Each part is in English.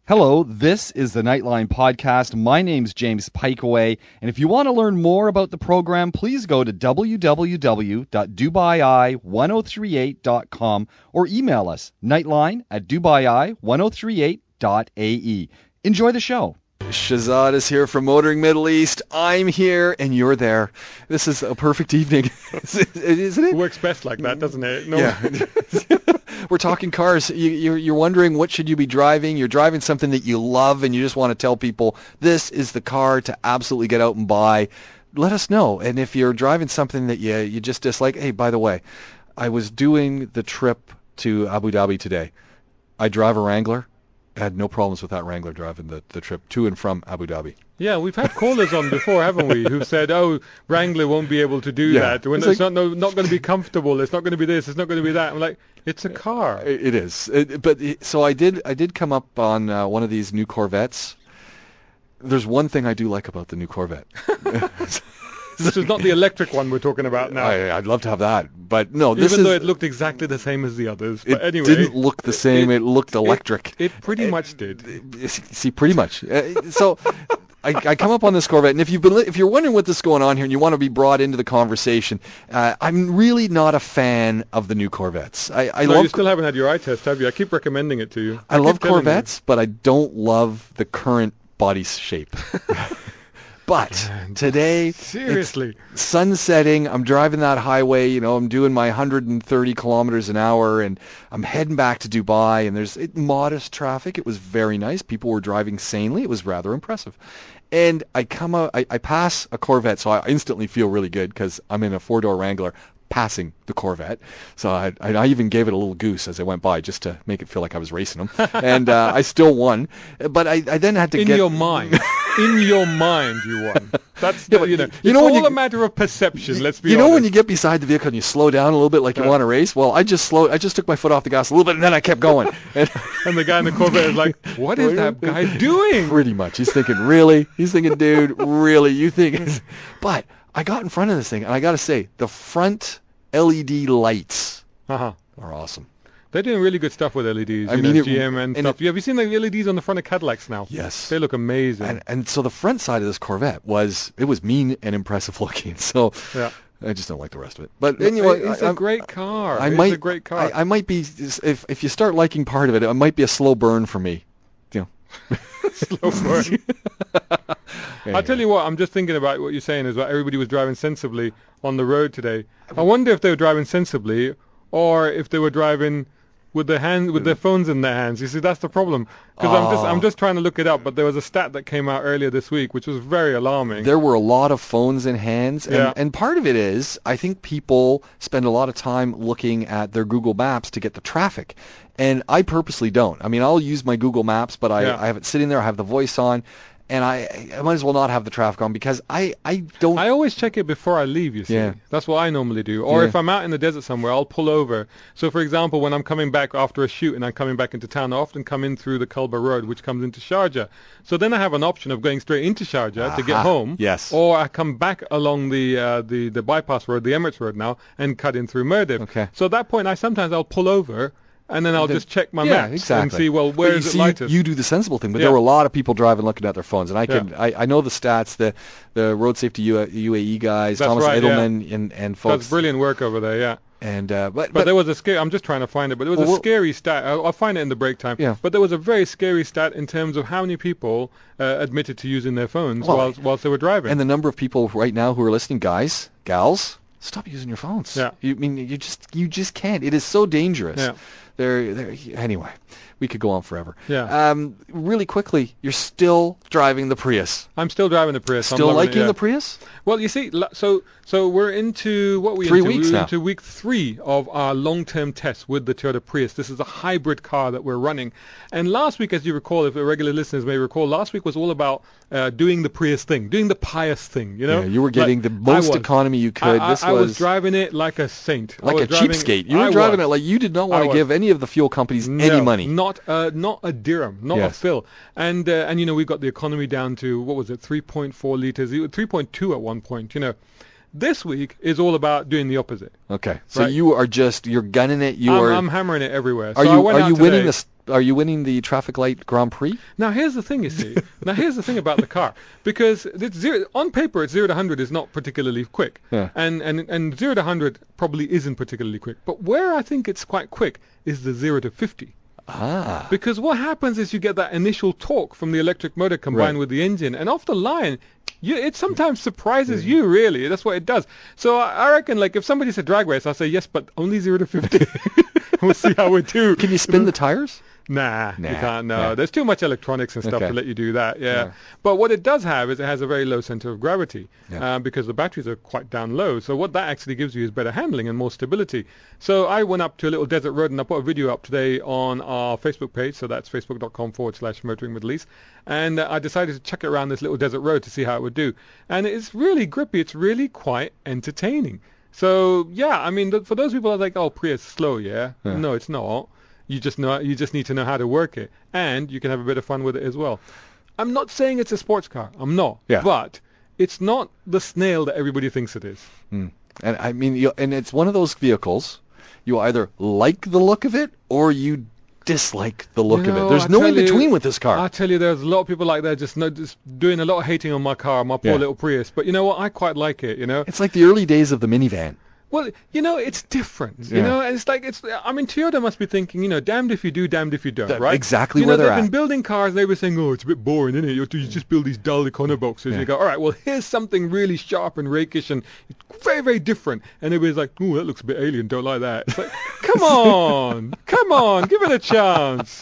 Hello, this is the Nightline Podcast. My name's James Pikeway, and if you want to learn more about the program, please go to www.dubai1038.com or email us, nightline@dubai1038.ae. Enjoy the show. Shahzad is here from Motoring Middle East. I'm here, and you're there. This is a perfect evening, isn't it? It works best like that, doesn't it? No. Yeah. We're talking cars. You're wondering what should you be driving. You're driving something that you love, and you just want to tell people this is the car to absolutely get out and buy. Let us know. And if you're driving something that you just dislike, hey, by the way, I was doing the trip to Abu Dhabi today. I drive a Wrangler. I had no problems with that Wrangler driving the trip to and from Abu Dhabi. Yeah, we've had callers on before, haven't we, who've said, oh, Wrangler won't be able to do that. When it's not going to be comfortable. It's not going to be this. It's not going to be that. I'm like, it's a car. It is. So I did come up on one of these new Corvettes. There's one thing I do like about the new Corvette. This is not the electric one we're talking about now. I'd love to have that, but no. Even though it looked exactly the same as the others. But anyway, it didn't look the same. It looked electric. It pretty much did. See, pretty much. So I come up on this Corvette, and if you're wondering what this is going on here, and you want to be brought into the conversation, I'm really not a fan of the new Corvettes. You still haven't had your eye test, have you? I keep recommending it to you. I love Corvettes, but I don't love the current body shape. But today, seriously, it's sun setting. I'm driving that highway. I'm doing my 130 kilometers an hour, and I'm heading back to Dubai. And there's modest traffic. It was very nice. People were driving sanely. It was rather impressive. And I pass a Corvette, so I instantly feel really good because I'm in a four-door Wrangler passing the Corvette. So I even gave it a little goose as I went by just to make it feel like I was racing them. And I still won. But I then had to In your mind, you won. That's it's all a matter of perception. Let's be honest. You know when you get beside the vehicle and you slow down a little bit like you want to race? Well, I just took my foot off the gas a little bit and then I kept going. And the guy in the Corvette is like, what is that guy doing? Pretty much. He's thinking, really? He's thinking, dude, really? You think? But I got in front of this thing, and I got to say, the front LED lights are awesome. They're doing really good stuff with LEDs. GM and stuff. Have you seen the LEDs on the front of Cadillacs now? Yes. They look amazing. And so the front side of this Corvette was mean and impressive looking. So yeah. I just don't like the rest of it. But anyway, it's a great car. I might be, if you start liking part of it, it might be a slow burn for me. Slow burn. I'll tell you what, I'm just thinking about what you're saying is that everybody was driving sensibly on the road today. I wonder if they were driving sensibly or if they were driving with their phones in their hands. You see, that's the problem. Because I'm just trying to look it up, but there was a stat that came out earlier this week which was very alarming. There were a lot of phones in hands, and part of it is I think people spend a lot of time looking at their Google Maps to get the traffic. And I purposely don't. I mean, I'll use my Google Maps, but I have it sitting there, I have the voice on, and I might as well not have the traffic on because I don't... I always check it before I leave, you see. Yeah. That's what I normally do. Or if I'm out in the desert somewhere, I'll pull over. So, for example, when I'm coming back after a shoot and I'm coming back into town, I often come in through the Culber Road, which comes into Sharjah. So then I have an option of going straight into Sharjah to get home. Yes. Or I come back along the bypass road, the Emirates Road now, and cut in through Murdiv. Okay. So at that point, I'll pull over, and then I'll just check my maps and see, well, where is it lightest? You do the sensible thing, but there were a lot of people driving looking at their phones, and I know the stats, the road safety UAE guys, Thomas Edelman and folks. That's brilliant work over there, yeah. And but there was a scary. I'm just trying to find it, but there was a scary stat. I'll find it in the break time. Yeah. But there was a very scary stat in terms of how many people admitted to using their phones whilst they were driving. And the number of people right now who are listening, guys, gals, stop using your phones. Yeah. You just can't. It is so dangerous. Yeah. Anyway, we could go on forever. Yeah. Really quickly, you're still driving the Prius. I'm still driving the Prius. Still liking the Prius? Well, you see, so we're into what we 3 weeks now. Into week 3 of our long-term test with the Toyota Prius. This is a hybrid car that we're running. And last week, as you recall, if the regular listeners may recall, last week was all about doing the Prius thing, doing the pious thing. Yeah, you were getting the most economy you could. I was driving it like a saint, like a cheapskate. You were driving it like you did not want to give any of the fuel companies any money. Not a dirham, not a fill. And we got the economy down to, what was it, 3.4 liters, 3.2 at one point. This week is all about doing the opposite. Okay, so right? You're gunning it. I'm hammering it everywhere. Are you winning this Are you winning the traffic light Grand Prix? Now here's the thing, you see. Now here's the thing about the car, because on paper it's 0 to 100 is not particularly quick, and 0 to 100 probably isn't particularly quick. But where I think it's quite quick is the 0 to 50. Because what happens is you get that initial torque from the electric motor combined with the engine, and off the line, it sometimes surprises you, really. That's what it does. So I reckon, like, if somebody said drag race, I'll say yes, but only 0 to 50. We'll see how we do. Can you spin the tires? Nah, you can't. No, there's too much electronics and stuff to let you do that. Yeah. But what it does have is it has a very low center of gravity because the batteries are quite down low. So what that actually gives you is better handling and more stability. So I went up to a little desert road, and I put a video up today on our Facebook page. So that's facebook.com/Motoring Middle East. And I decided to check it around this little desert road to see how it would do. And it's really grippy. It's really quite entertaining. So yeah, I mean, for those people that are like, oh, Prius slow, no, it's not. You just need to know how to work it, and you can have a bit of fun with it as well. I'm not saying it's a sports car. I'm not. Yeah. But it's not the snail that everybody thinks it is. And I mean, and it's one of those vehicles. You either like the look of it or you dislike the look of it. There's no in between with this car. I tell you, there's a lot of people like that just doing a lot of hating on my car, my poor little Prius. But you know what? I quite like it. It's like the early days of the minivan. Well, it's different, and it's like, I mean, Toyota must be thinking, damned if you do, damned if you don't, right? Exactly where they're at. They've been building cars, and they were saying, oh, it's a bit boring, isn't it? You just build these dull econo boxes, and you go, all right, well, here's something really sharp and rakish and very, very different. And everybody's like, oh, that looks a bit alien, don't like that. It's like, come on, give it a chance,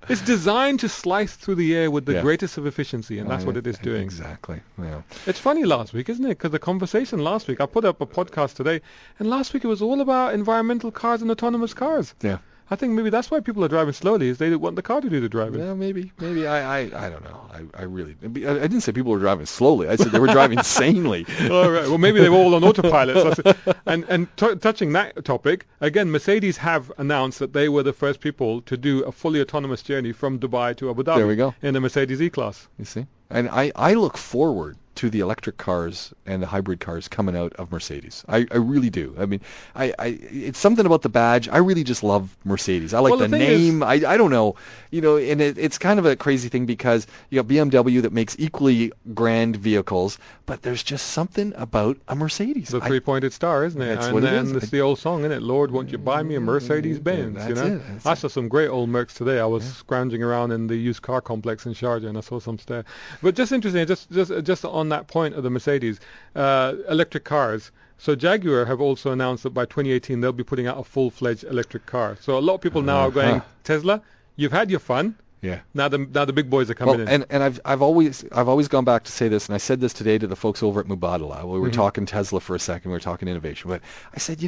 It's designed to slice through the air with the greatest of efficiency, and that's what it is doing. Exactly. Yeah. It's funny last week, isn't it? Because the conversation last week, I put up a podcast today, and last week it was all about environmental cars and autonomous cars. Yeah. I think maybe that's why people are driving slowly, is they want the car to do the driving. Yeah, maybe. I don't know. I really, I didn't say people were driving slowly. I said they were driving sanely. All right. Well, maybe they were all on autopilot. And touching that topic, again, Mercedes have announced that they were the first people to do a fully autonomous journey from Dubai to Abu Dhabi. There we go. In the Mercedes E-Class. You see? And I look forward to the electric cars and the hybrid cars coming out of Mercedes. I really do. I mean, it's something about the badge. I really just love Mercedes. I like the name. I don't know, and it's kind of a crazy thing because you got BMW that makes equally grand vehicles, but there's just something about a Mercedes. The three-pointed star, isn't it? That's what it is. And it's the old song, isn't it? Lord, won't you buy me a Mercedes-Benz? That's it. I saw some great old Mercs today. I was scrounging around in the used car complex in Sharjah, and I saw some there. But just interesting, just on that point of the Mercedes electric cars. So Jaguar have also announced that by 2018 they'll be putting out a full-fledged electric car. So a lot of people now are going, Tesla, you've had your fun. Yeah. Now the big boys are coming in. And I've always gone back to say this, and I said this today to the folks over at Mubadala. We were talking Tesla for a second. We were talking innovation, but I said,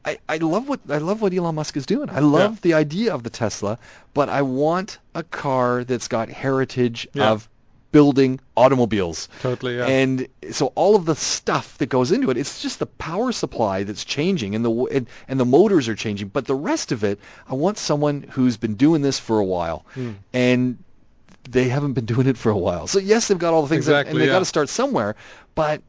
I love what Elon Musk is doing. I love the idea of the Tesla, but I want a car that's got heritage of building automobiles. Totally, yeah. And so all of the stuff that goes into it, it's just the power supply that's changing, and the motors are changing. But the rest of it, I want someone who's been doing this for a while, and they haven't been doing it for a while. So yes, they've got all the things, and they've got to start somewhere. But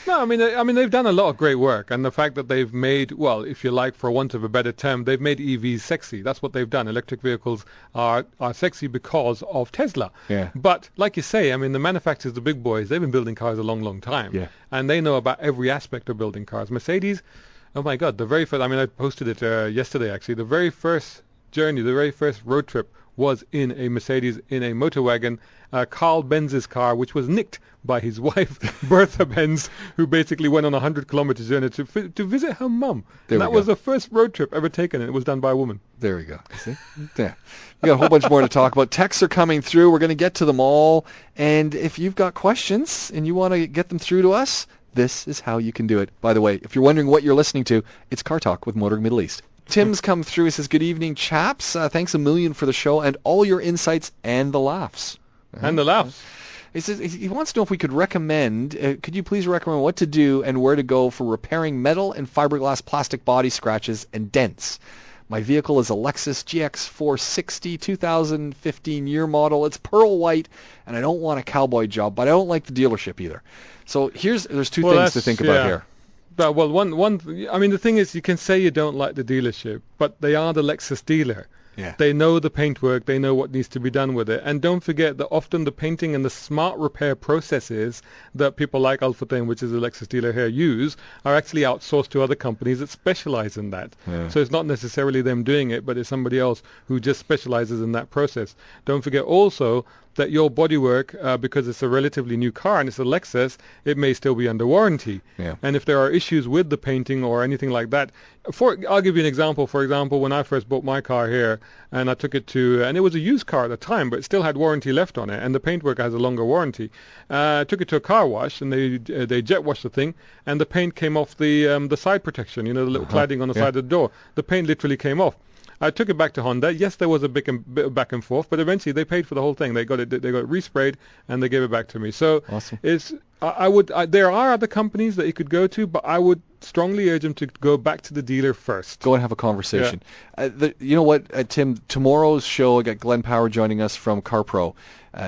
No, I mean they've done a lot of great work, and the fact that they've made, well, if you like, for want of a better term, they've made EVs sexy. That's what they've done. Electric vehicles are sexy because of Tesla. Yeah. But like you say, I mean the manufacturers, the big boys, they've been building cars a long, long time. Yeah. And they know about every aspect of building cars. Mercedes, oh my God, the very first. I mean I posted it yesterday actually. The very first journey, the very first road trip was in a Mercedes, in a motor wagon, Carl Benz's car, which was nicked by his wife, Bertha Benz, who basically went on a 100-kilometer journey to visit her mum. That was the first road trip ever taken, and it was done by a woman. There we go. See? Yeah. We got a whole bunch more to talk about. Texts are coming through. We're going to get to them all. And if you've got questions and you want to get them through to us, this is how you can do it. By the way, if you're wondering what you're listening to, it's Cartalk with Motoring Middle East. Tim's come through. He says, good evening, chaps. Thanks a million for the show and all your insights and the laughs. And the laughs. He says he wants to know if we could recommend, could you please recommend what to do and where to go for repairing metal and fiberglass plastic body scratches and dents? My vehicle is a Lexus GX460 2015 year model. It's pearl white, and I don't want a cowboy job, but I don't like the dealership either. So there's two things to think about here. Well, I mean, the thing is, you can say you don't like the dealership, but they are the Lexus dealer. Yeah. They know the paintwork, they know what needs to be done with it. And don't forget that often the painting and the smart repair processes that people like Alphatain, which is a Lexus dealer here, use are actually outsourced to other companies that specialize in that. Yeah. So it's not necessarily them doing it, but it's somebody else who just specializes in that process. Don't forget also that your bodywork, because it's a relatively new car and it's a Lexus, it may still be under warranty. Yeah. And if there are issues with the painting or anything like that, I'll give you an example. For example, when I first bought my car here, and I took it to, and it was a used car at the time, but it still had warranty left on it, and the paintwork has a longer warranty. I took it to a car wash, and they jet washed the thing, and the paint came off the side protection, the little cladding on the side of the door. The paint literally came off. I took it back to Honda. Yes, there was a bit of back and forth, but eventually they paid for the whole thing. They got it resprayed, and they gave it back to me. So awesome. There are other companies that you could go to, but I would strongly urge them to go back to the dealer first. Go and have a conversation. Yeah. You know what, Tim? Tomorrow's show, I got Glenn Power joining us from CarPro.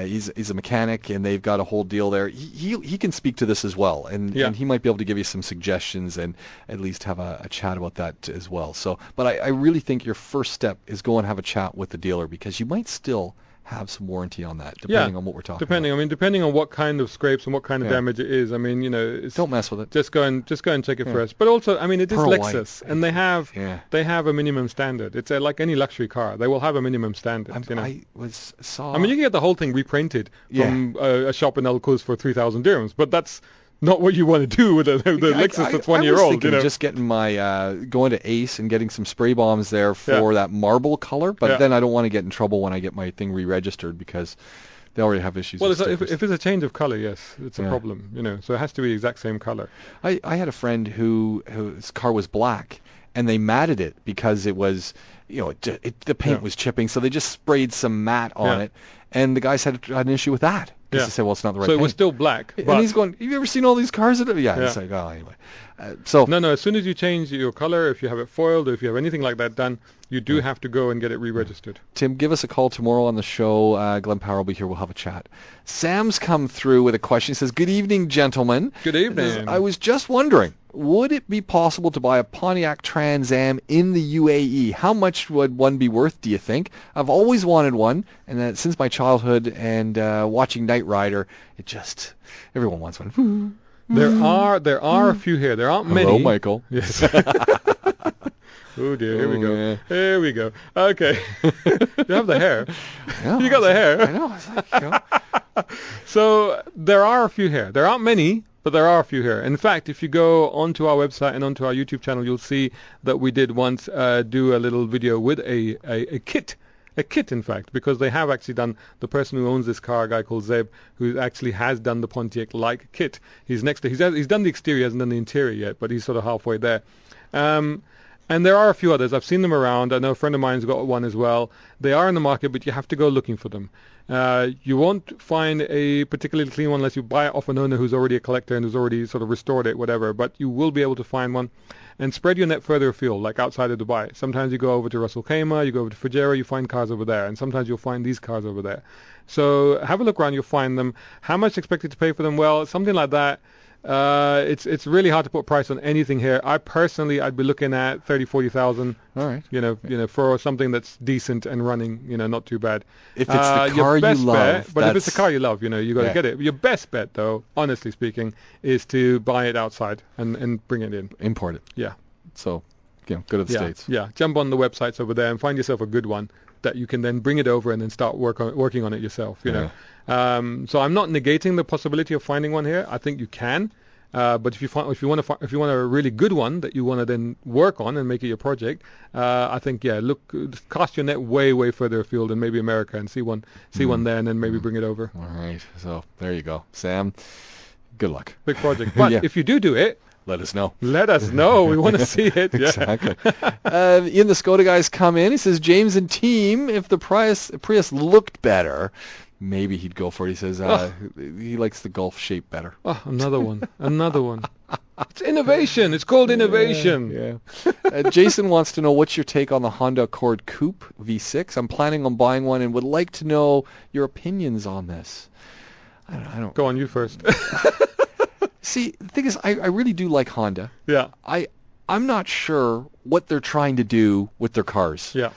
He's a mechanic, and they've got a whole deal there. He can speak to this as well, and he might be able to give you some suggestions and at least have a chat about that as well. So, but I really think your first step is go and have a chat with the dealer, because you might still have some warranty on that, depending on what we're talking about. I mean, depending on what kind of scrapes and what kind of damage it is. I mean, don't mess with it. Just go and check it first. But also, I mean, it is Pearl Lexus, and they have a minimum standard. It's like any luxury car; they will have a minimum standard. I mean, you can get the whole thing reprinted from a shop in El Quds for 3,000 dirhams, but that's not what you want to do with the Lexus that's 1 year old. I was thinking just getting my going to Ace and getting some spray bombs there for that marble color, but then I don't want to get in trouble when I get my thing re-registered, because they already have issues. Well, if it's a change of color, yes, it's a problem. So it has to be the exact same color. I had a friend whose car was black, and they matted it because it was, the paint was chipping, so they just sprayed some matte on it, and the guys had an issue with that. He said, well, it's not the right paint. So it was still black. And he's going, have you ever seen all these cars? It's like, oh, anyway. No, as soon as you change your color, if you have it foiled, or if you have anything like that done, you do have to go and get it re-registered. Tim, give us a call tomorrow on the show. Glenn Power will be here. We'll have a chat. Sam's come through with a question. He says, good evening, gentlemen. Good evening. I was just wondering, would it be possible to buy a Pontiac Trans Am in the UAE? How much would one be worth, do you think? I've always wanted one, and since my childhood and watching Knight Rider, everyone wants one. There are a few here. There aren't many. Hello, Michael. Yes. Oh dear, here we go. Yeah. Here we go. Okay. You have the hair. You got the hair. I know. It's like, So there are a few here. There aren't many, but there are a few here. In fact, if you go onto our website and onto our YouTube channel, you'll see that we did once do a little video with a kit. A kit, in fact, because they have actually done, the person who owns this car, a guy called Zeb, who actually has done the Pontiac-like kit. He's done the exterior, hasn't done the interior yet, but he's sort of halfway there. And there are a few others. I've seen them around. I know a friend of mine's got one as well. They are in the market, but you have to go looking for them. You won't find a particularly clean one unless you buy it off an owner who's already a collector and who's already sort of restored it, whatever. But you will be able to find one. And spread your net further afield, like outside of Dubai. Sometimes you go over to Ras Al Khaimah, you go over to Fujairah, you find cars over there. And sometimes you'll find these cars over there. So have a look around, you'll find them. How much expected to pay for them? Well, something like that. It's really hard to put a price on anything here. I'd be looking at 30,000-40,000. All right. For something that's decent and running, not too bad. If it's the car you love, but if it's the car you love, you got to get it. Your best bet, though, honestly speaking, is to buy it outside and bring it in. Import it. Yeah. So, go to the States. Yeah. Jump on the websites over there and find yourself a good one that you can then bring it over and then start working on it yourself. You know. So I'm not negating the possibility of finding one here. I think you can. But if you want a really good one that you want to then work on and make it your project, I think cast your net way further afield and maybe America and see one there and then maybe bring it over. All right, so there you go, Sam. Good luck. Big project, but if you do it, let us know. Let us know. We want to see it. Exactly. Ian, the Skoda guys come in. He says, James and team, if the Prius looked better, maybe he'd go for it. He says he likes the Golf shape better. Oh, another one. It's innovation. It's called innovation. Yeah. Jason wants to know, what's your take on the Honda Accord Coupe V6? I'm planning on buying one and would like to know your opinions on this. I don't. Go on, you first. See, the thing is, I really do like Honda. Yeah. I'm not sure what they're trying to do with their cars. Yeah.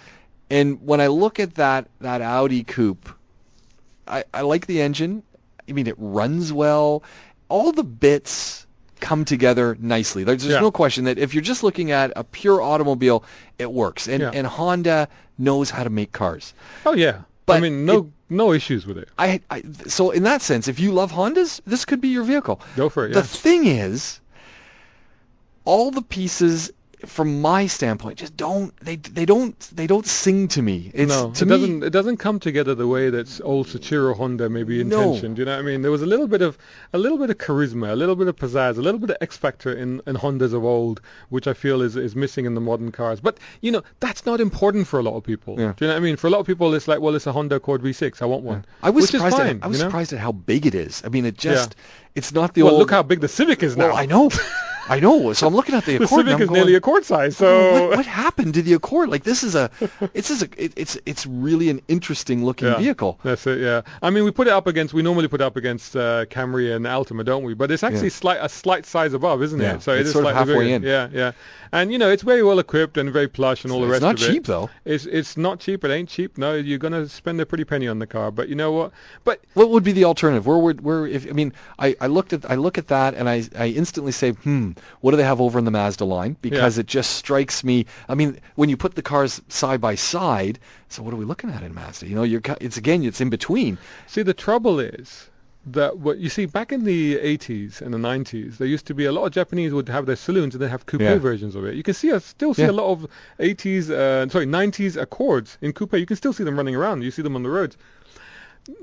And when I look at that Audi Coupe, I like the engine. I mean, it runs well. All the bits come together nicely. There's no question that if you're just looking at a pure automobile, it works. And Honda knows how to make cars. Oh, yeah. But I mean, no issues with it. So in that sense, if you love Hondas, this could be your vehicle. Go for it, The thing is, all the pieces, from my standpoint, just don't sing to me. It doesn't come together the way that old Subaru Honda maybe intentioned. You know what I mean? There was a little bit of charisma, a little bit of pizzazz, a little bit of X factor in Hondas of old, which I feel is missing in the modern cars. But that's not important for a lot of people. Yeah. Do you know what I mean? For a lot of people, it's like, well, it's a Honda Accord V6. I want one. I was which surprised. is fine, I was surprised at how big it is. I mean, it's not the old. Well, look how big the Civic is now. Well, I know. So I'm looking at the Accord. The Civic is nearly Accord size. So what happened to the Accord? Like it's really an interesting looking vehicle. That's it. Yeah. I mean, we normally put it up against Camry and Altima, don't we? But it's actually a slight size above, isn't it? So it's sort of halfway in. Yeah, yeah. And it's very well equipped and very plush and all the rest of it. It's not cheap though. It's not cheap. It ain't cheap. No, you're gonna spend a pretty penny on the car. But you know what? But what would be the alternative? I look at that and I instantly say, what do they have over in the Mazda line? Because it just strikes me. I mean, when you put the cars side by side, so what are we looking at in Mazda? It's in between. See, the trouble is that what you see back in the 80s and the 90s, there used to be a lot of Japanese would have their saloons and they have coupe versions of it. You can still see a lot of 90s Accords in coupe. You can still see them running around. You see them on the roads.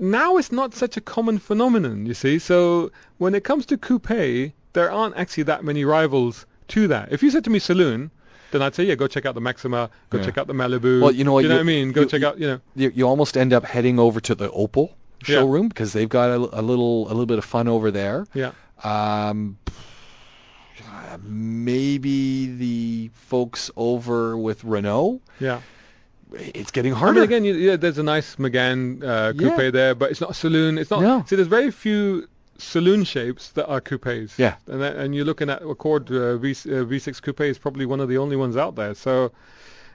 Now it's not such a common phenomenon, you see. So when it comes to coupe, there aren't actually that many rivals to that. If you said to me saloon, then I'd say, go check out the Maxima, go check out the Malibu. Well, you know what? Do you know what I mean? Go check out, You almost end up heading over to the Opel showroom because they've got a little bit of fun over there. Yeah. Maybe the folks over with Renault. Yeah. It's getting harder. I mean, again, there's a nice Megane coupe there, but it's not a saloon. It's not. No. See, there's very few saloon shapes that are coupes. Yeah. And you're looking at Accord V6 coupe is probably one of the only ones out there. So,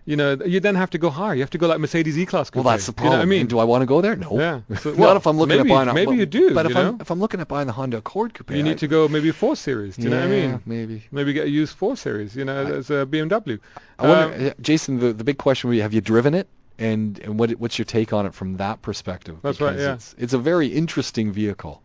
you then have to go higher. You have to go like Mercedes E-Class coupe. Well, that's the problem. You know what I mean? And do I want to go there? No. Yeah. So, not if I'm looking at buying. Maybe you do. But if I'm looking at buying the Honda Accord coupe, you need to go maybe 4 Series. Do you know what I mean? Maybe get a used 4 Series. As a BMW. I wonder, Jason. The big question would be: have you driven it? And what's your take on it from that perspective? That's right. Yeah. It's a very interesting vehicle.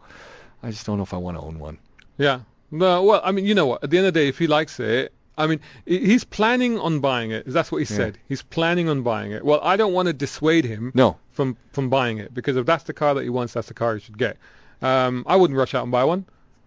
I just don't know if I want to own one. Yeah. No, well, I mean, you know what? At the end of the day, if he likes it, I mean, he's planning on buying it. That's what he said. He's planning on buying it. Well, I don't want to dissuade him from buying it, because if that's the car that he wants, that's the car he should get. I wouldn't rush out and buy one,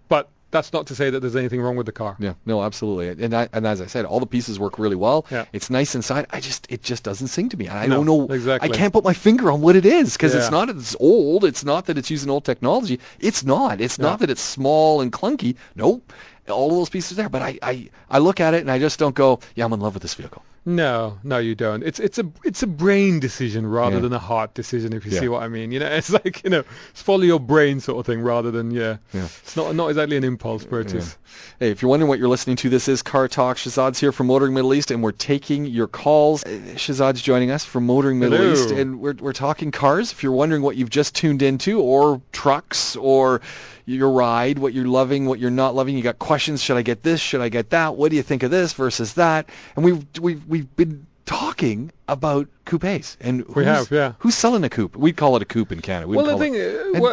but that's not to say that there's anything wrong with the car. Yeah, no, absolutely. And as I said, all the pieces work really well. Yeah. It's nice inside. It just doesn't sing to me. I don't know. Exactly. I can't put my finger on what it is, because it's not that it's old. It's not that it's using old technology. It's not. It's not that it's small and clunky. Nope. All those pieces there. But I look at it and I just don't go, I'm in love with this vehicle. No, you don't. It's a brain decision rather than a heart decision, if you see what I mean. It's like, it's follow your brain sort of thing rather than It's not exactly an impulse purchase. Hey, if you're wondering what you're listening to, this is Car Talk. Shahzad's here from Motoring Middle East, and we're taking your calls. Shahzad's joining us from Motoring Middle East, and we're talking cars. If you're wondering what you've just tuned into, or trucks, or your ride, what you're loving, what you're not loving, you got questions. Should I get this? Should I get that? What do you think of this versus that? And we've been talking about coupes, and who's selling a coupe? We'd call it a coupe in Canada.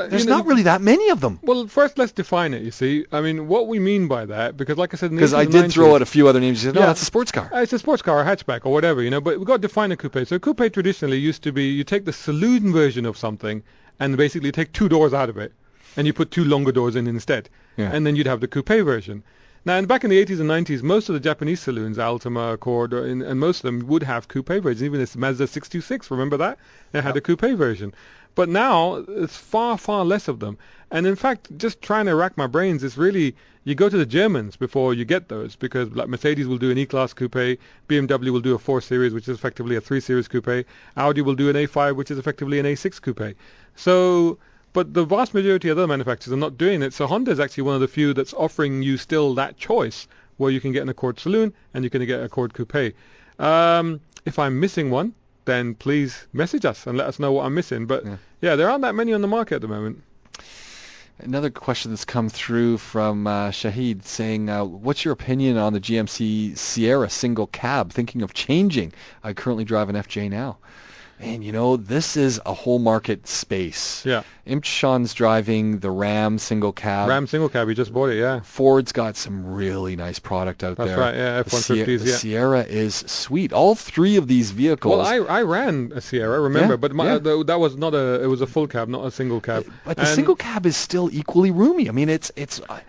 There's not really that many of them. Well, first let's define it. You see, I mean, what we mean by that, because like I said, because I did throw out a few other names. You said, no, that's a sports car. It's a sports car, or hatchback, or whatever, But we've got to define a coupe. So a coupe traditionally used to be you take the saloon version of something, and basically take 2 doors out of it, and you put 2 longer doors in instead, and then you'd have the coupe version. Now, back in the 80s and 90s, most of the Japanese saloons, Altima, Accord, and most of them would have coupe versions. Even this Mazda 626, remember that? They had a coupe version. But now, it's far, far less of them. And in fact, just trying to rack my brains, it's really, you go to the Germans before you get those, because like Mercedes will do an E-Class coupe, BMW will do a 4 Series, which is effectively a 3 Series coupe, Audi will do an A5, which is effectively an A6 coupe. So But the vast majority of other manufacturers are not doing it. So Honda is actually one of the few that's offering you still that choice, where you can get an Accord Saloon and you can get an Accord Coupe. If I'm missing one, then please message us and let us know what I'm missing. But yeah, there aren't that many on the market at the moment. Another question that's come through from Shahid saying, what's your opinion on the GMC Sierra single cab? Thinking of changing. I currently drive an FJ now. And, you know, this is a whole market space. Yeah. Imtishan's driving the Ram single cab. Ram single cab, he just bought it, yeah. Ford's got some really nice product out there. That's right, yeah, F-150s, The Sierra is sweet. All three of these vehicles. Well, I ran a Sierra, remember, but that was not it was a full cab, not a single cab. But the single cab is still equally roomy. I mean, it's.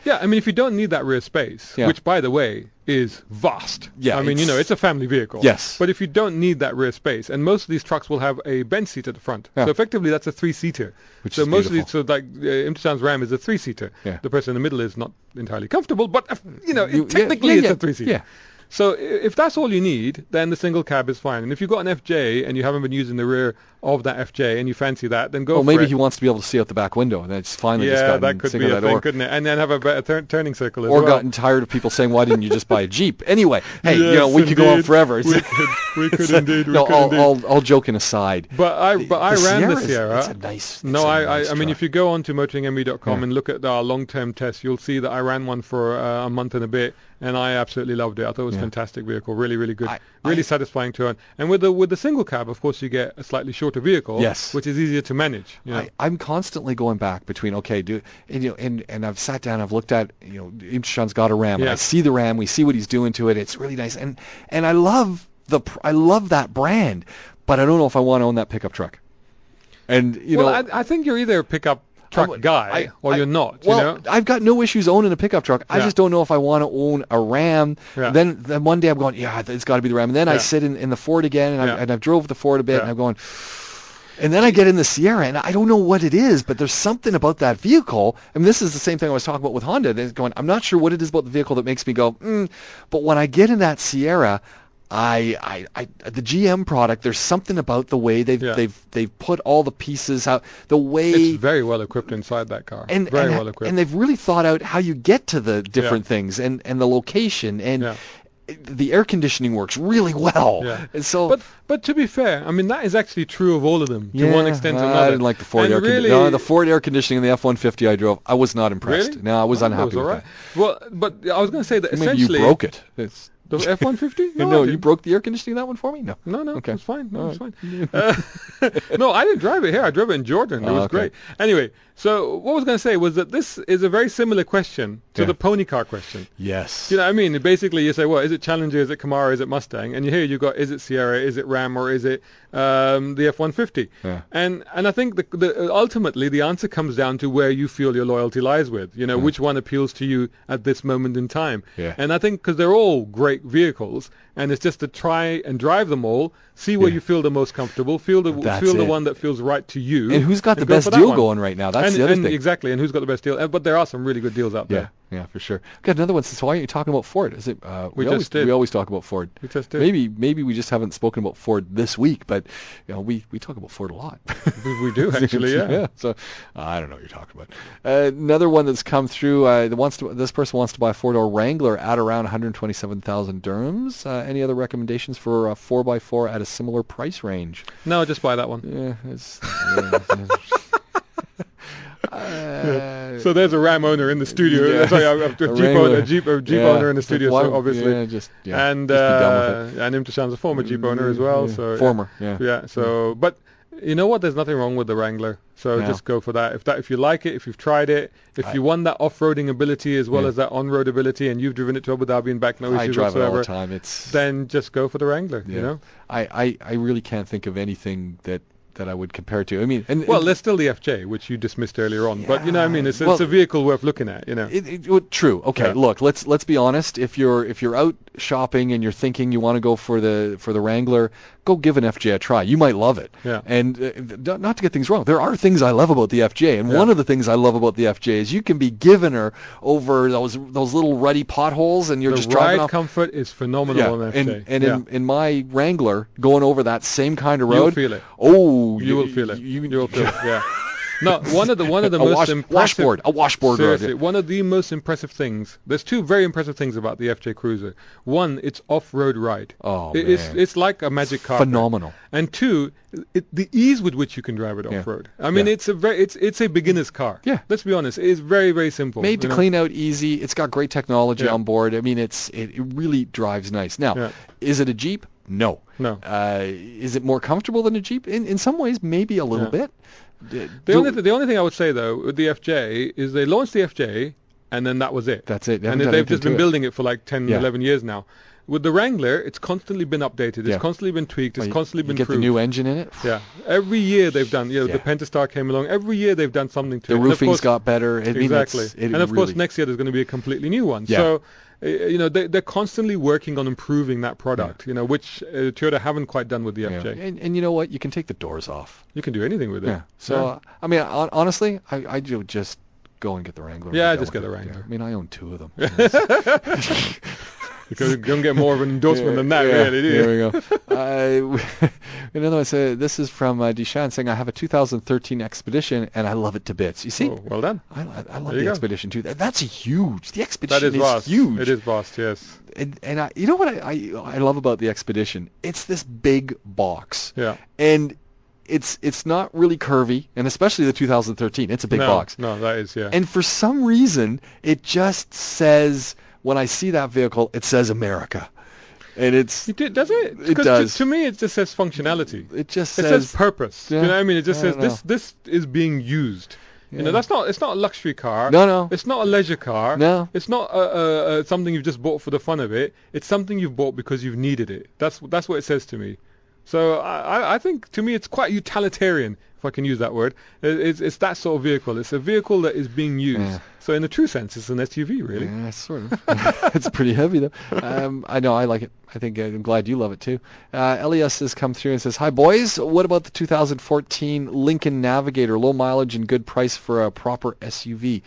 Yeah, I mean, if you don't need that rear space, which, by the way, is vast. Yeah, I mean, you know, it's a family vehicle. Yes. But if you don't need that rear space, and most of these trucks will have a bench seat at the front, so effectively that's a 3-seater. Which so is most beautiful. of these, so like Imtishan's Ram is a 3-seater. Yeah. The person in the middle is not entirely comfortable, but you know, technically it's a 3-seater. Yeah. So if that's all you need, then the single cab is fine. And if you've got an FJ and you haven't been using the rear of that FJ and you fancy that, then go for it. Well, maybe he wants to be able to see out the back window, and it's finally just gotten that could be a thing, couldn't it? And then have a better turning circle as well. Or gotten tired of people saying, why didn't you just buy a Jeep? Anyway, hey, yes, you know, we could go on forever. We could indeed. No, all joking aside. But I ran the Sierra. It's a nice. I mean, if you go on to motoringme.com and look at our long-term tests, you'll see that I ran one for a month and a bit, and I absolutely loved it. I thought it was a fantastic vehicle, really, really good, really satisfying to own. And with the single cab, of course, you get a slightly shorter vehicle, which is easier to manage. You know? I'm constantly going back between and I've sat down, I've looked at, you know, Imtishan's got a Ram. I see the Ram, we see what he's doing to it. It's really nice, and I love that brand, but I don't know if I want to own that pickup truck. And you know, I think you're either a pickup truck guy or you're not. Well, you know? I've got no issues owning a pickup truck. I just don't know if I want to own a Ram. Then one day I'm going, it's got to be the Ram. And then I sit in the Ford again, and I've drove the Ford a bit, and I'm going. And then I get in the Sierra, and I don't know what it is, but there's something about that vehicle. I mean, this is the same thing I was talking about with Honda. I'm not sure what it is about the vehicle that makes me go, But when I get in that Sierra, the GM product, there's something about the way they've put all the pieces out, the way it's very well equipped inside that car, very well equipped, and they've really thought out how you get to the different things and the location and. The air conditioning works really well. And so, but to be fair, I mean that is actually true of all of them to one extent or another. I didn't like the Ford air conditioning. No, the Ford air conditioning in the F-150 I drove, I was not impressed. Really? No, I was unhappy with that. Well, but I was going to say that Maybe essentially you broke it. The F-150? No, you broke the air conditioning in that one for me? No. Okay. It's fine. No, it's fine. No, I didn't drive it here. I drove it in Jordan. It was great. Anyway, so what I was going to say was that this is a very similar question to the pony car question. Yes. You know what I mean? Basically, you say, well, is it Challenger, is it Camaro, is it Mustang? And here you've got, is it Sierra, is it Ram, or is it the F-150? And I think ultimately the answer comes down to where you feel your loyalty lies with. You know, which one appeals to you at this moment in time. And I think because they're all great vehicles, and it's just to try and drive them all, see where you feel the most comfortable, feel the one that feels right to you. And who's got the best deal going right now? That's the other thing. Exactly, and who's got the best deal. But there are some really good deals out there. Yeah, for sure. Got another one. So why aren't you talking about Ford? Is it? We always talk about Ford. We just did. Maybe we just haven't spoken about Ford this week, but you know we talk about Ford a lot. we do actually, yeah. So I don't know what you're talking about. Another one that's come through. This person wants to buy a four-door Wrangler at around 127,000 dirhams. Any other recommendations for a 4x4 at a similar price range? No, just buy that one. So there's a Ram owner in the studio. Sorry, a Jeep owner in the studio. So obviously, and be done with it. And Imtishan's a former Jeep owner as well. So former, So, but you know what? There's nothing wrong with the Wrangler. So just go for that. If you like it, if you've tried it, if you want that off-roading ability as well as that on-road ability, and you've driven it to Abu Dhabi and back, no issues whatsoever. I drive it all the time. Then just go for the Wrangler. You know. I really can't think of anything that I would compare to. I mean, there's still the FJ, which you dismissed earlier on. But you know, what I mean, it's a vehicle worth looking at. You know. True. Okay. Look, let's be honest. If you're out shopping and you're thinking you want to go for the Wrangler, go give an FJ a try. You might love it. And not to get things wrong, there are things I love about the FJ, and one of the things I love about the FJ is you can be giving her over those little ruddy potholes, and you're just driving off. The ride comfort is phenomenal on FJ. And in my Wrangler, going over that same kind of road, you'll feel it. Oh, you will feel it. You will feel it. Yeah. No, one of the most impressive a washboard seriously, road. one of the most impressive things. There's two very impressive things about the FJ Cruiser. One, it's off-road ride. Oh, It's like a magic carpet. Phenomenal. And two, the ease with which you can drive it off-road. I mean, it's a beginner's car. Yeah. Let's be honest. It's very, very simple. Made to clean out easy. It's got great technology on board. I mean, it really drives nice. Now, is it a Jeep? No. No. Is it more comfortable than a Jeep? In some ways, maybe a little bit. The only thing I would say though with the FJ is they launched the FJ and then that was it. That's it. And they've just been building it for like 10, 11 years now. With the Wrangler, it's constantly been updated. It's constantly been tweaked. It's constantly been improved. You get the new engine in it. Yeah. Every year they've done. The Pentastar came along. Every year they've done something to it. The roofing's got better. Exactly. And of course next year there's going to be a completely new one. Yeah. So they're constantly working on improving that product. Which Toyota haven't quite done with the FJ. And you know what? You can take the doors off. You can do anything with it. Yeah. So I mean, honestly, I just go and get the Wrangler. Yeah, just get the Wrangler. I mean, I own 2 of them. Because you don't get more of an endorsement than that, really, do you? There we go. Another one says, this is from Deshaun saying, I have a 2013 Expedition and I love it to bits. You see? Oh, well done. I love the Expedition too. That's huge. The Expedition is huge. It is vast, yes. And you know what I love about the Expedition? It's this big box. Yeah. And it's not really curvy, and especially the 2013. It's a big box. No, that is, yeah. And for some reason, it just says, when I see that vehicle, it says America. And does it? It does. To me, it just says functionality. It just says... It says purpose. Yeah, you know what I mean? It just says, this is being used. Yeah. It's not a luxury car. No. It's not a leisure car. No. It's not something you've just bought for the fun of it. It's something you've bought because you've needed it. That's what it says to me. So I think, to me, it's quite utilitarian, if I can use that word. It's that sort of vehicle. It's a vehicle that is being used. Yeah. So in a true sense, it's an SUV, really. Yeah, sort of. It's pretty heavy, though. I know, I like it. I'm glad you love it, too. Elias has come through and says, hi, boys. What about the 2014 Lincoln Navigator? Low mileage and good price for a proper SUV.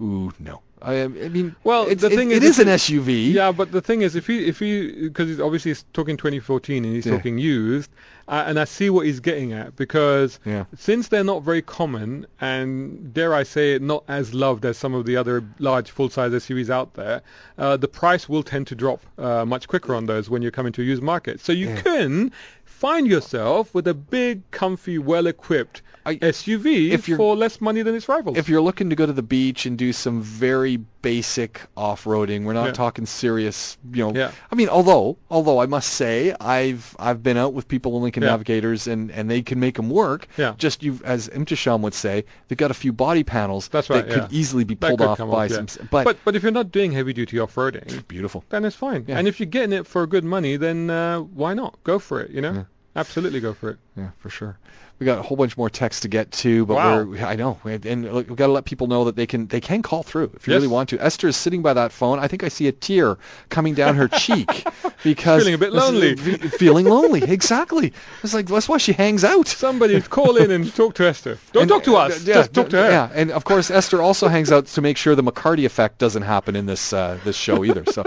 Ooh, no. I mean, well, the thing is, it is an SUV. Yeah, but the thing is, if he, because he's obviously talking 2014 and he's talking used, and I see what he's getting at, because since they're not very common and, dare I say it, not as loved as some of the other large full-size SUVs out there, the price will tend to drop much quicker on those when you're coming to a used market. So you can find yourself with a big, comfy, well-equipped SUV for less money than its rivals. If you're looking to go to the beach and do some very basic off-roading, we're not talking serious, I mean, although I must say I've been out with people in Lincoln Navigators and they can make them work. Yeah. Just as Imtisham would say, they've got a few body panels that could easily be pulled off by some. But if you're not doing heavy-duty off-roading, beautiful, then it's fine. Yeah. And if you're getting it for good money, then why not? Go for it, Yeah. Absolutely go for it. Yeah, for sure. We got a whole bunch more text to get to, but I know, and look, we've got to let people know that they can call through if you really want to. Esther is sitting by that phone. I think I see a tear coming down her cheek because feeling a bit lonely. Feeling lonely, exactly. It's like that's why she hangs out. Somebody call in and talk to Esther. Don't talk to us. Just talk to her. Yeah, and of course Esther also hangs out to make sure the McCarty effect doesn't happen in this show either. So.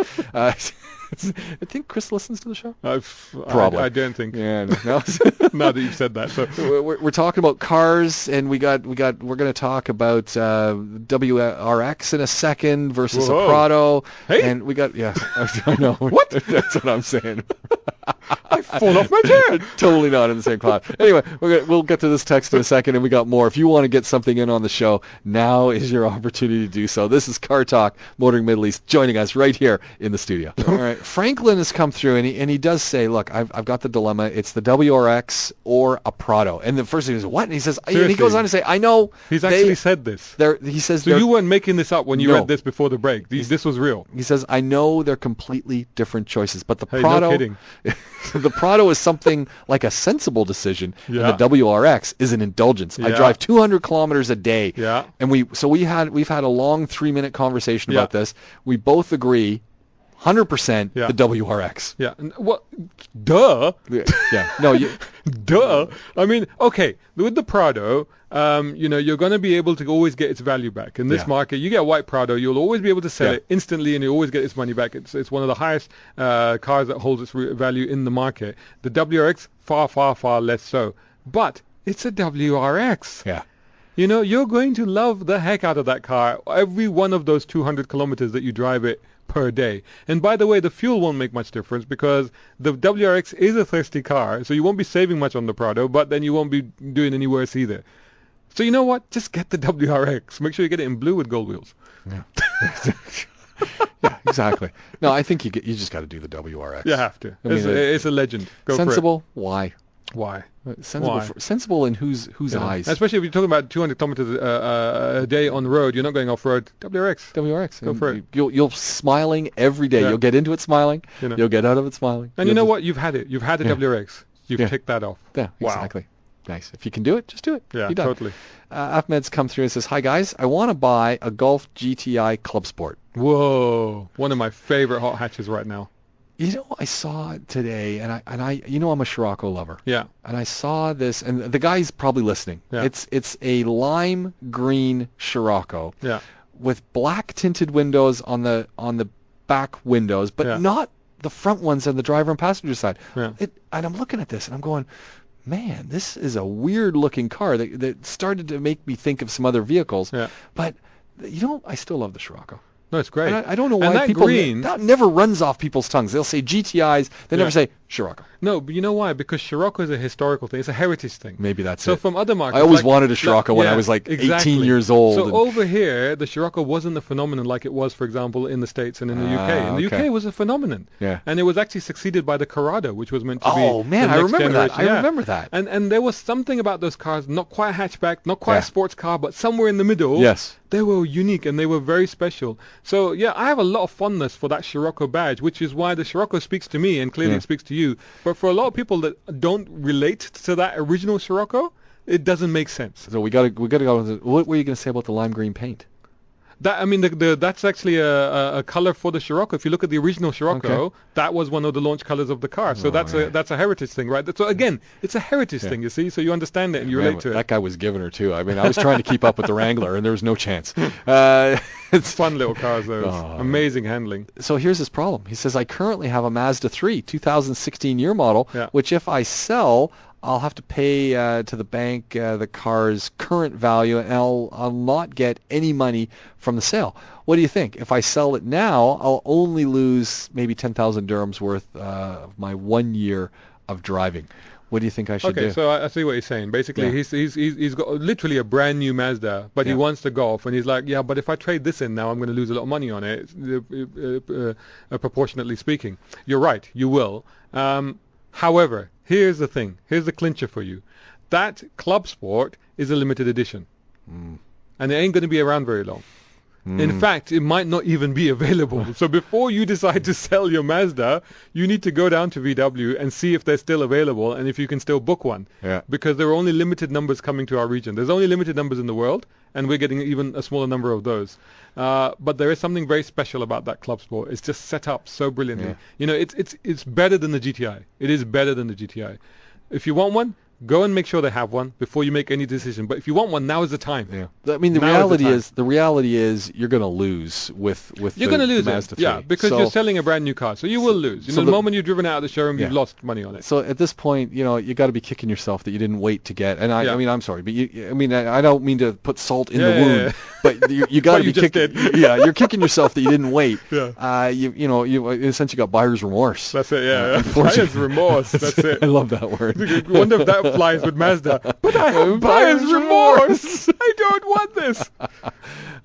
I think Chris listens to the show. Probably. I don't think. Yeah. No. Now that you've said that, so we're talking about cars, and we're going to talk about WRX in a second versus a Prado. Hey. And we got I know. What? That's what I'm saying. I fall off my chair. Totally not in the same cloud. Anyway, we'll get to this text in a second, and we got more. If you want to get something in on the show, now is your opportunity to do so. This is Cartalk, Motoring Middle East, joining us right here in the studio. All right, Franklin has come through, and he does say, look, I've got the dilemma. It's the WRX or a Prado. And the first thing is, what? And he says, and he goes on to say, I know. He's actually said this. He says, so you weren't making this up when you read this before the break. This was real. He says, I know they're completely different choices, but the Prado. No kidding. The Prado is something like a sensible decision, and the WRX is an indulgence. I drive 200 kilometers a day, and we've had a long 3-minute conversation about this. We both agree, 100%, the WRX. Yeah. What? Duh. Yeah. No. Duh. I mean, okay, with the Prado, you're going to be able to always get its value back. In this market, you get a white Prado, you'll always be able to sell it instantly, and you always get its money back. It's one of the highest cars that holds its value in the market. The WRX, far, far, far less so. But it's a WRX. Yeah. You know, you're going to love the heck out of that car. Every one of those 200 kilometers that you drive it per day. And by the way, the fuel won't make much difference because the WRX is a thirsty car, so you won't be saving much on the Prado, but then you won't be doing any worse either. So you know what? Just get the WRX. Make sure you get it in blue with gold wheels. Yeah. Yeah, exactly. No, I think you just got to do the WRX. You have to. I mean, It's a legend. Go sensible? For it. Why? Why? Sensible. Why? Sensible in whose eyes? Especially if you're talking about 200 kilometers a day on the road. You're not going off-road. WRX. WRX. Go for it. You'll smiling every day. Yeah. You'll get into it smiling. You know. You'll get out of it smiling. And you know what? You've had it. You've had a Yeah. WRX. You've ticked that off. Yeah, Wow. exactly. Nice. If you can do it, just do it. Yeah, Be done. totally. Ahmed's come through and says, "Hi guys, I want to buy a Golf GTI Clubsport." Whoa. One of my favorite hot hatches right now. You know, I saw it today, and I, you know, I'm a Scirocco lover. Yeah. And I saw this, and the guy's probably listening. Yeah. It's a lime green Scirocco. Yeah. With black tinted windows on the back windows, but Yeah. not the front ones on the driver and passenger side. Yeah. And I'm looking at this, and I'm going, man, this is a weird looking car that started to make me think of some other vehicles. Yeah. But you know, I still love the Scirocco. No, it's great. And I don't know why and that people green, that never runs off people's tongues. They'll say GTIs, they never say Scirocco. No, but you know why? Because Scirocco is a historical thing. It's a heritage thing. Maybe that's So it. from other markets, I always wanted a Scirocco when I was like exactly. 18 years old. So over here, the Scirocco wasn't a phenomenon like it was, for example, in the States and in the UK. In the UK, it was a phenomenon. Yeah. And it was actually succeeded by the Corrado, which was meant to be. Oh man, the I next remember that. generation. I remember that. And there was something about those cars, not quite a hatchback, not quite Yeah. a sports car, but somewhere in the middle. Yes. They were unique and they were very special. So yeah, I have a lot of fondness for that Scirocco badge, which is why the Scirocco speaks to me and clearly it speaks to you. But for a lot of people that don't relate to that original Scirocco, it doesn't make sense. So we gotta go. What were you gonna say about the lime green paint? That I mean, that's actually a color for the Scirocco. If you look at the original Scirocco, that was one of the launch colors of the car. So that's a heritage thing, right? So again, it's a heritage thing, you see. So you understand it and you relate to it. That guy was giving her too. I mean, I was trying to keep up with the Wrangler, and there was no chance. It's fun little cars, though. Amazing handling. So here's his problem. He says, I currently have a Mazda 3, 2016 year model, which if I sell, I'll have to pay to the bank the car's current value, and I'll not get any money from the sale. What do you think? If I sell it now, I'll only lose maybe 10,000 dirhams worth of my 1 year of driving. What do you think I should do? Okay, so I see what he's saying. Basically, he's got literally a brand new Mazda, but he wants the Golf, and he's like, yeah, but if I trade this in now, I'm going to lose a lot of money on it, proportionately speaking. You're right, you will. However, here's the thing. Here's the clincher for you. That Clubsport is a limited edition. And it ain't going to be around very long. In fact, it might not even be available. So before you decide to sell your Mazda, you need to go down to VW and see if they're still available and if you can still book one. Yeah. Because there are only limited numbers coming to our region. There's only limited numbers in the world, and we're getting even a smaller number of those. But there is something very special about that Clubsport. It's just set up so brilliantly. Yeah. You know, it's better than the GTI. It is better than the GTI. If you want one, go and make sure they have one before you make any decision. But if you want one, now is the time. Yeah. I mean, the reality is you're going to lose with you're going to lose Mazda it. 3. Yeah, because you're selling a brand new car, so you will lose. You know, the moment you've driven out of the showroom, you've lost money on it. So at this point, you know, you got to be kicking yourself that you didn't wait to get. And I mean, I'm sorry, but I don't mean to put salt in the wound, but you got to be kicking. Yeah, you're kicking yourself that you didn't wait. Yeah. You know, in a sense, you got buyer's remorse. That's it. Yeah. Buyer's remorse. That's it. I love that word. I wonder if that flies with Mazda. But I have buyer's remorse. I don't want this. But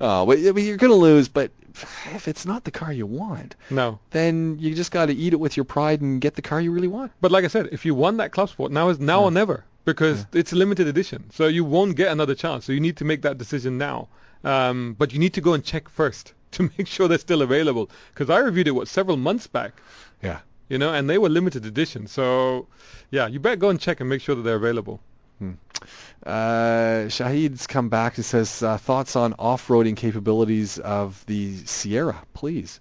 I mean, you're going to lose, but if it's not the car you want, then you just got to eat it with your pride and get the car you really want. But like I said, if you want that Clubsport, now is now or never, because it's a limited edition. So you won't get another chance. So you need to make that decision now. But you need to go and check first to make sure they're still available. Because I reviewed it, several months back. Yeah. You know, and they were limited edition. So, yeah, you better go and check and make sure that they're available. Shahid's come back and says, thoughts on off-roading capabilities of the Sierra, please.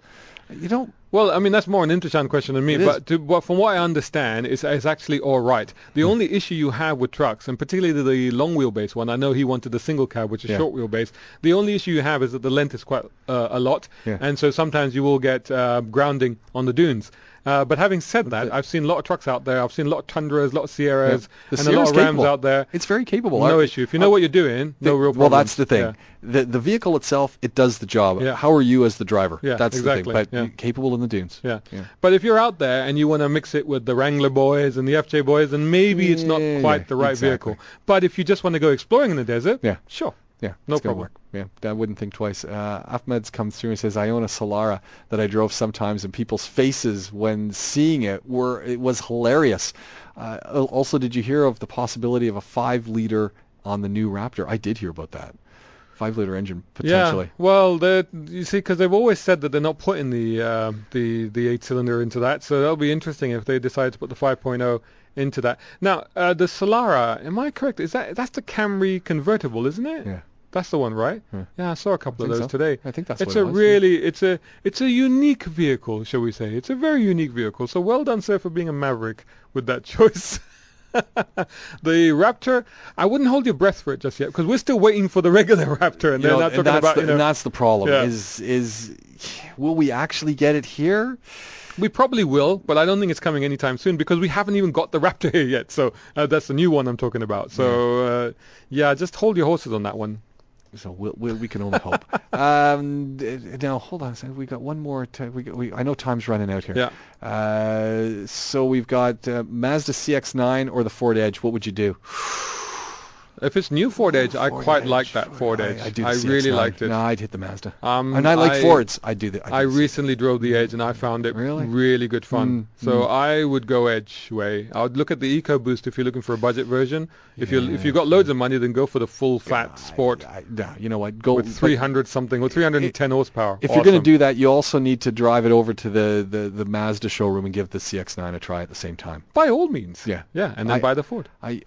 You don't... Well, I mean, that's more an Intrichan question than me, but from what I understand, it's actually all right. The only issue you have with trucks, and particularly the long wheelbase one, I know he wanted the single cab, which is short wheelbase. The only issue you have is that the length is quite a lot, and so sometimes you will get grounding on the dunes. But having said that, I've seen a lot of trucks out there. I've seen a lot of Tundras, a lot of Sierras, The and a lot Sierra's of Rams capable. out there. It's very capable. No issue. If you know what you're doing, no real problem. Well, that's the thing. The vehicle itself, it does the job. Yeah. How are you as the driver? Yeah, That's exactly. the thing. But capable in the dunes. Yeah. But if you're out there and you want to mix it with the Wrangler boys and the FJ boys, then maybe it's not quite the right vehicle. But if you just want to go exploring in the desert, sure. Yeah, no it's gonna problem. work. Yeah, I wouldn't think twice. Ahmed's comes through and says, I own a Solara that I drove sometimes, and people's faces when seeing it was hilarious. Also, did you hear of the possibility of a 5-liter on the new Raptor? I did hear about that. 5-liter engine potentially. Yeah, well, you see, because they've always said that they're not putting the 8-cylinder into that, so that'll be interesting if they decide to put the 5.0 into that. Now, the Solara, am I correct? That's the Camry convertible, isn't it? Yeah. That's the one, right? Yeah, I saw a couple of those today. I think that's it's what it was. It's a unique vehicle, shall we say? It's a very unique vehicle. So well done, sir, for being a maverick with that choice. The Raptor, I wouldn't hold your breath for it just yet because we're still waiting for the regular Raptor, and they're not talking about. And that's the problem. Yeah. Is will we actually get it here? We probably will, but I don't think it's coming anytime soon because we haven't even got the Raptor here yet. So that's the new one I'm talking about. So just hold your horses on that one. So we can only hope. Now hold on a second. We got one more. I know time's running out here. Yeah. So we've got Mazda CX-9 or the Ford Edge. What would you do? If it's new Ford Edge, I quite like that Ford Edge. I really liked it. No, I'd hit the Mazda. And I like Fords. I recently drove the Edge and I found it really good fun. So I would go Edge way. I would look at the EcoBoost if you're looking for a budget version. If you've got loads of money, then go for the full fat Sport. You know what? Go with 300 something or 310 horsepower. If you're going to do that, you also need to drive it over to the Mazda showroom and give the CX-9 a try at the same time. By all means. Yeah. And then buy the Ford. I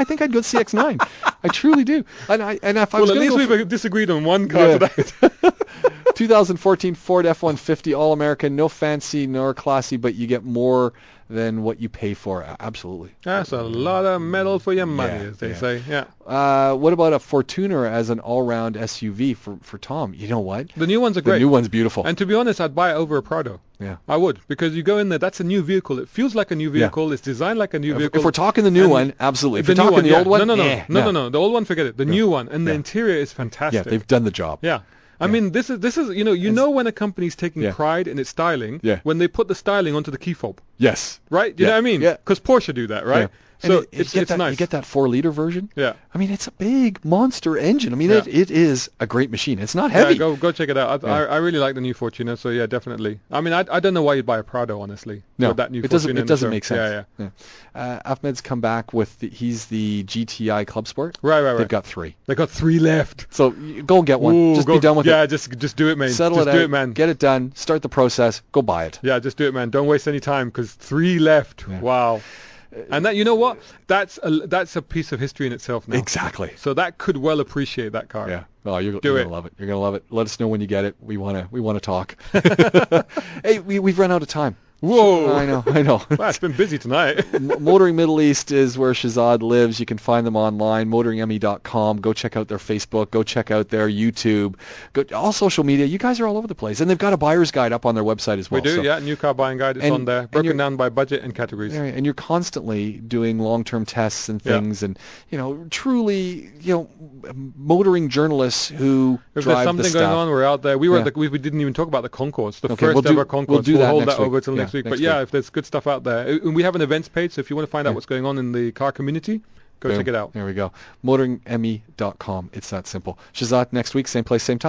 think I'd go CX-9. I truly do. And if I was at least we've disagreed on one car tonight. 2014 Ford F-150 All-American, no fancy nor classy, but you get more than what you pay for. Absolutely. That's a lot of metal for your money, as they say. Yeah. What about a Fortuner as an all-round SUV for Tom? You know what? The new ones are great. The new one's beautiful. And to be honest, I'd buy it over a Prado. Yeah. I would, because you go in there, that's a new vehicle. It feels like a new vehicle. Yeah. It's designed like a new vehicle. If we're talking the new one, absolutely. If you're talking the old one, no. The old one, forget it. The new one, and the interior is fantastic. Yeah, they've done the job. Yeah. I mean, this is you know when a company's taking pride in its styling when they put the styling onto the key fob. Yes. Right? You know what I mean? Yeah. Because Porsche do that, right? Yeah. So it's nice. You get that 4-liter version. Yeah. I mean, it's a big monster engine. I mean, it is a great machine. It's not heavy. Yeah, go check it out. I really like the new Fortuner. So yeah, definitely. I mean, I don't know why you'd buy a Prado, honestly. No, with that new it doesn't make sense. Yeah. Ahmed's come back with he's the GTI Clubsport. Right. They've got 3. They got 3 left. So go and get one. Just be done with it. Yeah, just do it, man. Settle it out. Do it, man. Get it done. Start the process. Go buy it. Yeah, just do it, man. Don't waste any time because 3 left. Yeah. Wow. And that, you know what? That's a piece of history in itself now. Exactly. So that could well appreciate that car. Yeah. Oh, you're gonna love it. You're gonna love it. Let us know when you get it. We wanna talk. Hey, we've run out of time. Whoa! I know. Wow, it's been busy tonight. Motoring Middle East is where Shahzad lives. You can find them online, motoringme.com. Go check out their Facebook. Go check out their YouTube. Go all social media. You guys are all over the place, and they've got a buyer's guide up on their website as well. We do, new car buying guide is on there, broken down by budget and categories. And you're constantly doing long-term tests and things, and truly, motoring journalists who if drive there's something the stuff. going on, we're out there. We didn't even talk about the Concourse, the first ever Concourse. We'll hold that over till next week. But if there's good stuff out there, and we have an events page, so if you want to find out what's going on in the car community, go check it out. There we go. Motoringme.com. It's that simple. Shahzad, next week, same place, same time.